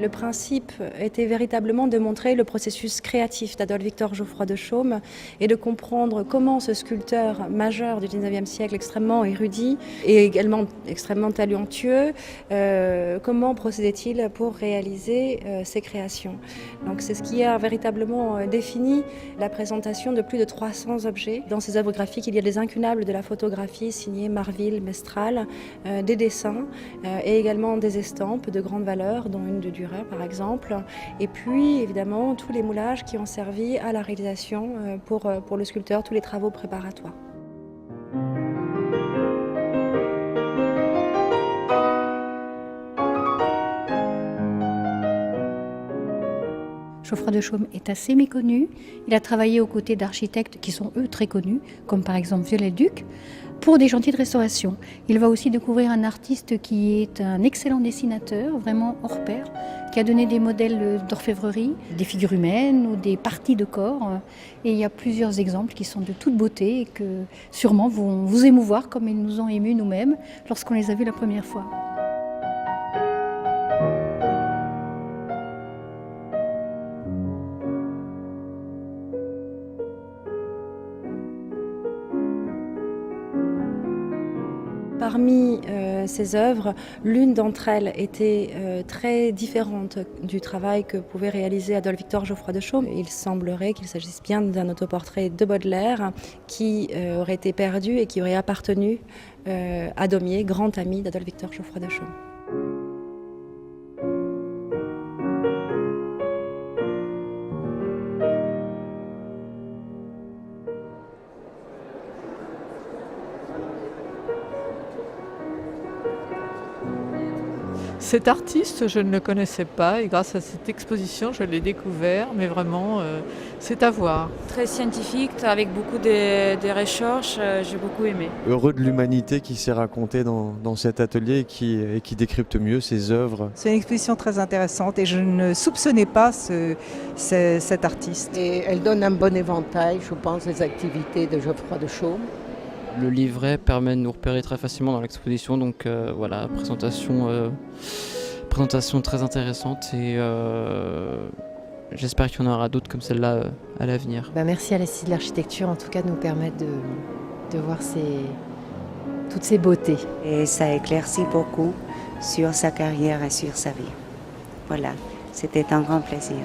Le principe était véritablement de montrer le processus créatif d'Adolphe-Victor Geoffroy de Chaume et de comprendre comment ce sculpteur majeur du XIXe siècle, extrêmement érudit et également extrêmement talentueux, comment procédait-il pour réaliser ses créations. Donc c'est ce qui a véritablement défini la présentation de plus de 300 objets. Dans ces œuvres graphiques, il y a des incunables de la photographie signée Marville, Mestral, des dessins et également des estampes de grande valeur, dont une de Dürer par exemple, et puis évidemment tous les moulages qui ont servi à la réalisation pour le sculpteur, tous les travaux préparatoires. Geoffroy de Chaume est assez méconnu. Il a travaillé aux côtés d'architectes qui sont eux très connus, comme par exemple Viollet-le-Duc, pour des chantiers de restauration. Il va aussi découvrir un artiste qui est un excellent dessinateur, vraiment hors pair, qui a donné des modèles d'orfèvrerie, des figures humaines ou des parties de corps. Et il y a plusieurs exemples qui sont de toute beauté et que sûrement vont vous émouvoir comme ils nous ont émus nous-mêmes lorsqu'on les a vus la première fois. Parmi ces œuvres, l'une d'entre elles était très différente du travail que pouvait réaliser Adolphe-Victor Geoffroy de Chaume. Il semblerait qu'il s'agisse bien d'un autoportrait de Baudelaire qui aurait été perdu et qui aurait appartenu à Daumier, grand ami d'Adolphe-Victor Geoffroy de Chaume. Cet artiste, je ne le connaissais pas et grâce à cette exposition, je l'ai découvert, mais vraiment, c'est à voir. Très scientifique, avec beaucoup de recherches, j'ai beaucoup aimé. Heureux de l'humanité qui s'est racontée dans cet atelier et qui décrypte mieux ses œuvres. C'est une exposition très intéressante et je ne soupçonnais pas cet artiste. Et elle donne un bon éventail, je pense, des activités de Geoffroy de Chaume. Le livret permet de nous repérer très facilement dans l'exposition, donc voilà, présentation très intéressante et j'espère qu'il y en aura d'autres comme celle-là à l'avenir. Merci à l'Institut de l'Architecture en tout cas de nous permettre de voir toutes ces beautés. Et ça éclaircit beaucoup sur sa carrière et sur sa vie. Voilà, c'était un grand plaisir.